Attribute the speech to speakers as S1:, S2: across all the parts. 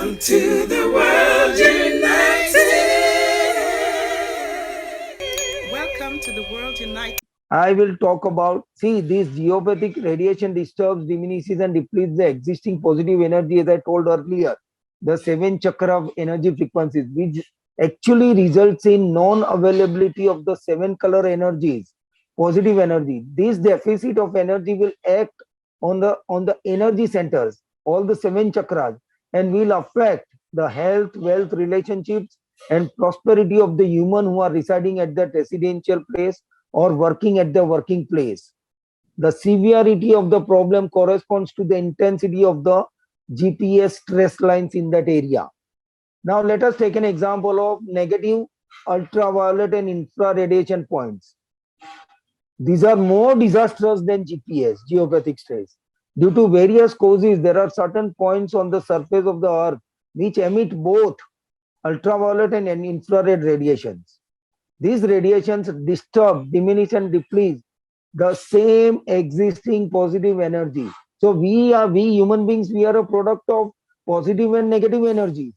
S1: Welcome to the World United. Welcome to the World United.
S2: I will talk about, see, this geopathic radiation disturbs, diminishes and depletes the existing positive energy, as I told earlier, the 7 chakra of energy frequencies, which actually results in non-availability of the 7 color energies, positive energy. This deficit of energy will act on the energy centers, all the 7 chakras, and will affect the health, wealth, relationships, and prosperity of the human who are residing at that residential place or working at the working place. The severity of the problem corresponds to the intensity of the GPS stress lines in that area. Now let us take an example of negative ultraviolet and infrared radiation points. These are more disastrous than GPS, geopathic stress. Due to various causes, there are certain points on the surface of the earth which emit both ultraviolet and infrared radiations. These radiations disturb, diminish, and deplete the same existing positive energy. So we human beings, we are a product of positive and negative energies.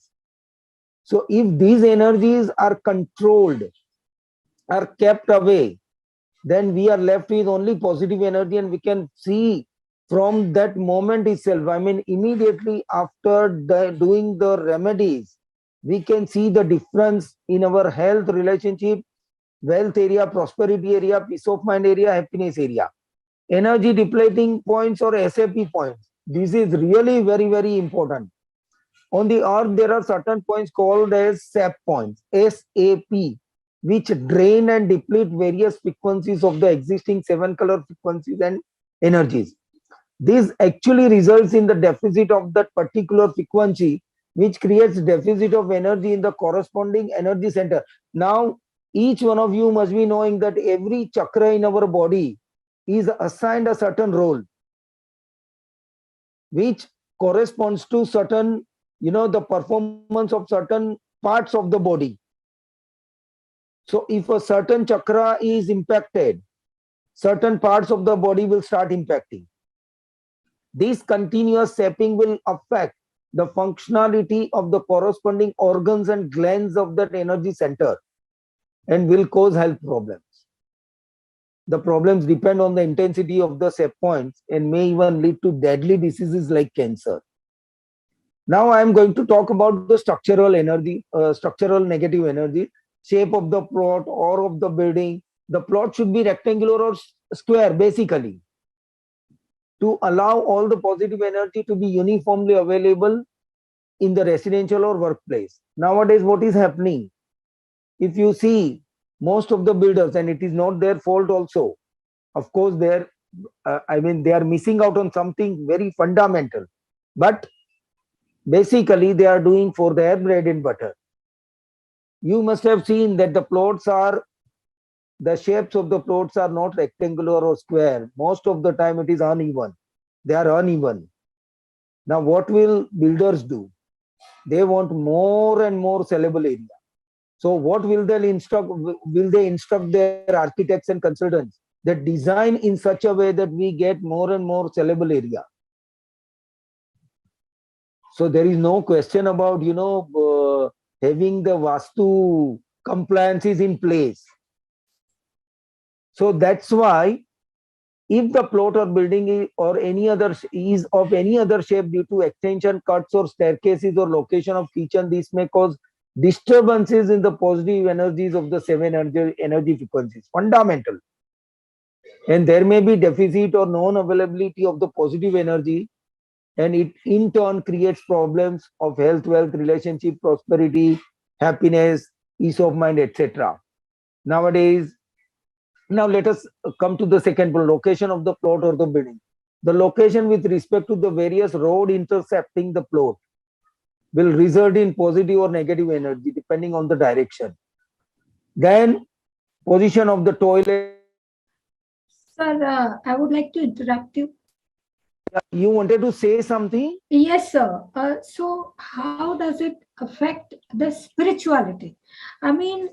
S2: So if these energies are controlled, are kept away, then we are left with only positive energy, and we can see from that moment itself, I mean, immediately after doing the remedies, we can see the difference in our health, relationship, wealth area, prosperity area, peace of mind area, happiness area. Energy depleting points or SAP points. This is really very, very important. On the earth, there are certain points called as SAP points, SAP, which drain and deplete various frequencies of the existing 7 color frequencies and energies. This actually results in the deficit of that particular frequency, which creates deficit of energy in the corresponding energy center. Now, each one of you must be knowing that every chakra in our body is assigned a certain role, which corresponds to certain, the performance of certain parts of the body. So if a certain chakra is impacted, certain parts of the body will start impacting. This continuous sapping will affect the functionality of the corresponding organs and glands of that energy center and will cause health problems. The problems depend on the intensity of the sap points and may even lead to deadly diseases like cancer. Now I am going to talk about the structural energy, structural negative energy, shape of the plot or of the building. The plot should be rectangular or square, basically, to allow all the positive energy to be uniformly available in the residential or workplace. Nowadays, what is happening? If you see most of the builders, and it is not their fault also, of course, they are missing out on something very fundamental, but basically they are doing for their bread and butter. You must have seen that the shapes of the plots are not rectangular or square. Most of the time it is uneven. They are uneven. Now what will builders do? They want more and more sellable area. So what will they instruct? Will they instruct their architects and consultants that design in such a way that we get more and more sellable area? So there is no question about, having the Vastu compliances in place. So that's why if the plot or building or any other is of any other shape due to extension, cuts or staircases or location of kitchen, this may cause disturbances in the positive energies of the 7 energy frequencies, fundamental. And there may be deficit or non-availability of the positive energy, and it in turn creates problems of health, wealth, relationship, prosperity, happiness, peace of mind, etc. Nowadays, now let us come to the second point, location of the plot or the building. The location with respect to the various road intercepting the plot will result in positive or negative energy depending on the direction. Then position of the toilet.
S3: Sir, I would like to interrupt you.
S2: You wanted to say something?
S3: Yes, sir. So how does it affect the spirituality? I mean,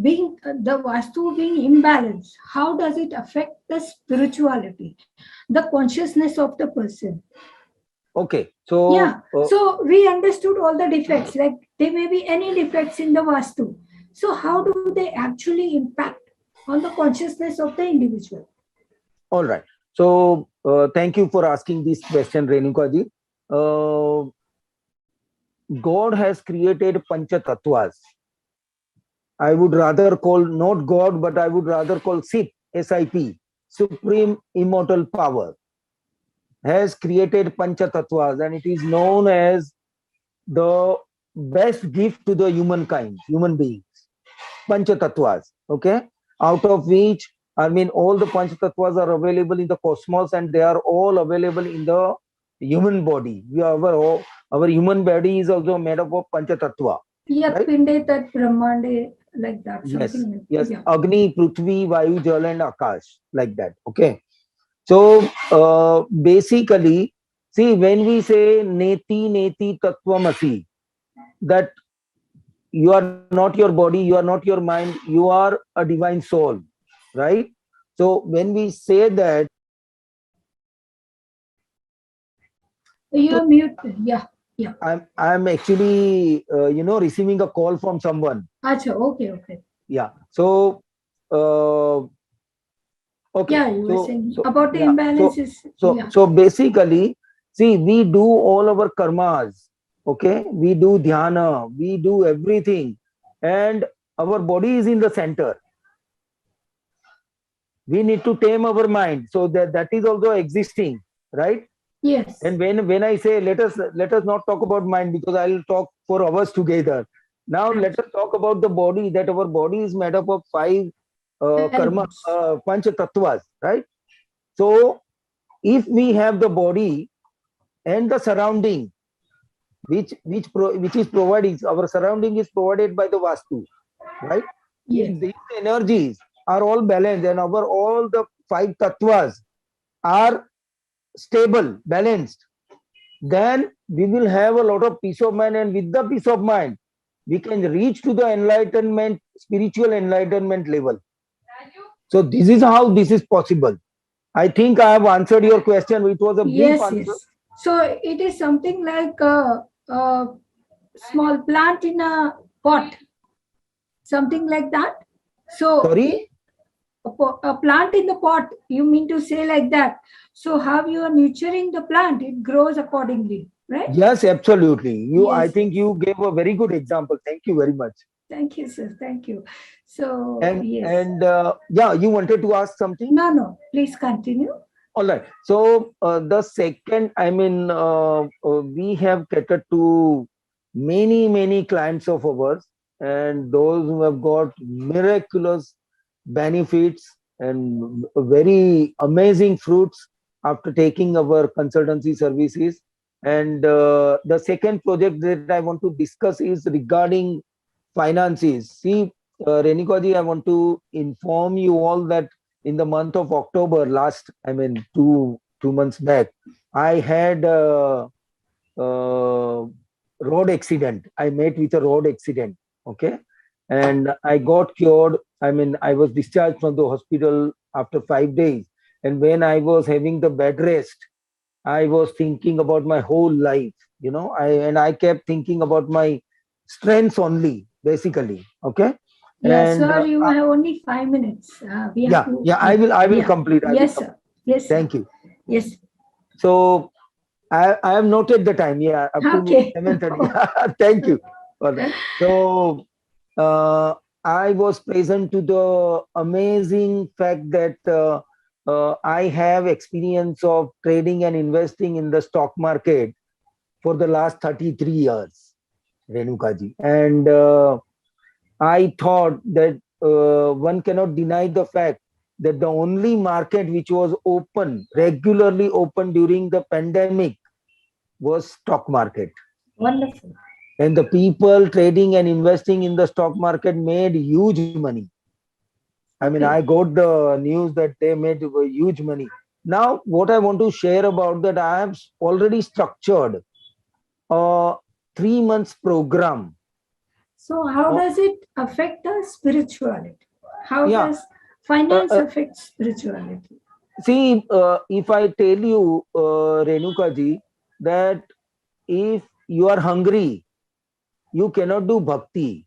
S3: being the Vastu being imbalanced, how does it affect the spirituality, the consciousness of the person?
S2: Okay. So,
S3: Yeah. So we understood all the defects. Like there may be any defects in the Vastu. So how do they actually impact on the consciousness of the individual?
S2: all right. So, thank you for asking this question, Renuka ji. God has created Pancha Tattvas. I would rather call not God, but I would rather call SIP, SIP, Supreme Immortal Power, has created Pancha Tattvas, and it is known as the best gift to the humankind, human beings. Pancha Tattvas, okay? Out of which, I mean, all the Pancha Tattvas are available in the cosmos and they are all available in the human body. Our human body is also made up of Pancha Tattva.
S3: Yat
S2: Right?
S3: Pinde Tat Brahmande, like that.
S2: Yes,
S3: Something like
S2: yes.
S3: yeah.
S2: Agni, Prithvi, Vayu, Jal, and Akash, like that. Okay. So basically, see, when we say Neti, Neti, Tattvamasi, that you are not your body, you are not your mind, you are a divine soul, right? So when we say that,
S3: You are muted. Yeah. Yeah.
S2: I'm actually receiving a call from someone.
S3: Acha, okay.
S2: Yeah. So okay.
S3: Yeah, you were
S2: So
S3: saying
S2: so
S3: about the
S2: yeah.
S3: imbalances. Yeah.
S2: So basically, see, we do all our karmas. Okay, we do dhyana, we do everything, and our body is in the center. We need to tame our mind, so that is also existing, right?
S3: Yes.
S2: And when I say let us not talk about mind, because I'll talk for hours together. Now let us talk about the body. That our body is made up of five karma,
S3: Elements.
S2: pancha tattvas, right? So if we have the body and the surrounding, which is providing, our surrounding is provided by the vastu, right?
S3: Yes.
S2: If these energies are all balanced and our all the five tattvas are stable, balanced, then we will have a lot of peace of mind, and with the peace of mind we can reach to the enlightenment, spiritual enlightenment level. So this is how this is possible. I think I have answered your question. It was a brief
S3: Yes,
S2: answer.
S3: yes. So it is something like a small plant in a pot, something like that. So
S2: Sorry?
S3: a plant in the pot, you mean to say like that. So how you are nurturing the plant, it grows accordingly, right?
S2: Yes, absolutely. I
S3: Yes,
S2: think you gave a very good example. Thank you very much.
S3: Thank you, sir. Thank you. So yes.
S2: And yeah, you wanted to ask something?
S3: No. Please continue.
S2: All right. So the second, I mean, we have catered to many clients of ours, and those who have got miraculous benefits and very amazing fruits after taking our consultancy services. And the second project that I want to discuss is regarding finances. See, Renika ji, I want to inform you all that in the month of October last, I mean, two months back, I had a road accident. I met with a road accident. Okay. And I got cured. I mean, I was discharged from the hospital after 5 days. And when I was having the bed rest, I was thinking about my whole life, I kept thinking about my strengths only, basically. Okay.
S3: Yeah,
S2: And
S3: sir, you have only 5 minutes. We have to.
S2: I will complete.
S3: Yes, sir. Yes, sir.
S2: Thank you.
S3: Yes.
S2: So I have noted the time. Yeah, up to
S3: Okay.
S2: 7:30. Thank you for that. So I was present to the amazing fact that I have experience of trading and investing in the stock market for the last 33 years, Renukaji. And I thought that one cannot deny the fact that the only market which was open, regularly open during the pandemic, was stock market.
S3: Wonderful.
S2: And the people trading and investing in the stock market made huge money. I mean, I got the news that they made huge money. Now, what I want to share about that, I have already structured a 3 months program.
S3: So how does it affect the spirituality? How does finance affect spirituality?
S2: See, if I tell you, Renuka ji, that if you are hungry, you cannot do bhakti.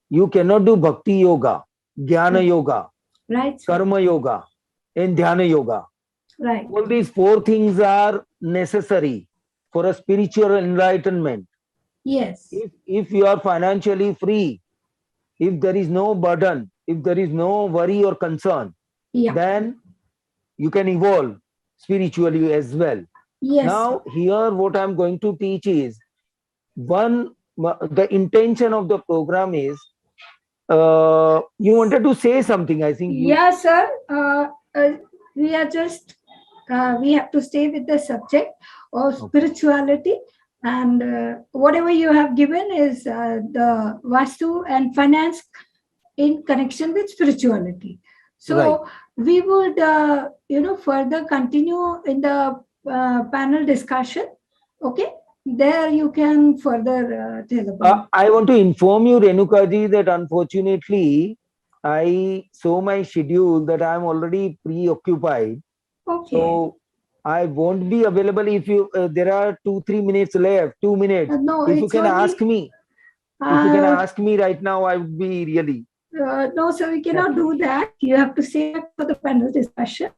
S2: You cannot do bhakti yoga, jnana yoga,
S3: Right, sir.
S2: karma yoga, and dhyana yoga.
S3: Right.
S2: All these four things are necessary for a spiritual enlightenment.
S3: Yes.
S2: If you are financially free, if there is no burden, if there is no worry or concern,
S3: Yeah.
S2: then you can evolve spiritually as well.
S3: Yes.
S2: Now, here what I'm going to teach is the intention of the program is you wanted to say something, I think.
S3: Yeah, sir. We are just we have to stay with the subject of spirituality, and whatever you have given is the Vastu and finance in connection with spirituality. So
S2: Right.
S3: we would further continue in the panel discussion. Okay, there you can further tell about.
S2: I want to inform you, Renukaji, that unfortunately I saw my schedule that I'm already preoccupied.
S3: Okay.
S2: So I won't be available if you. There are 2-3 minutes left. 2 minutes.
S3: No,
S2: If you
S3: it's
S2: can
S3: only,
S2: ask me, if you can ask me right now, I would be really.
S3: no, sir, we cannot do that. You have to stay for the panel discussion.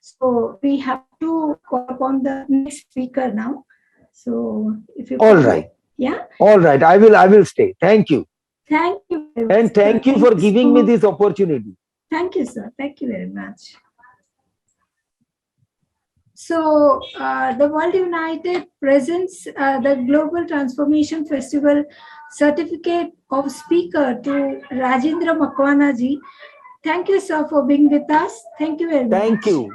S3: So we have to call upon the next speaker now. So if you
S2: All
S3: can-
S2: right.
S3: Yeah.
S2: All right. I will stay. Thank you.
S3: Thank you. very much,
S2: And thank
S3: sir.
S2: you for
S3: Thank
S2: giving me
S3: so-
S2: this opportunity.
S3: Thank you, sir. Thank you very much. So, the World United presents the Global Transformation Festival Certificate of Speaker to Rajendra Makwana ji. Thank you, sir, for being with us. Thank you very much.
S2: Thank you.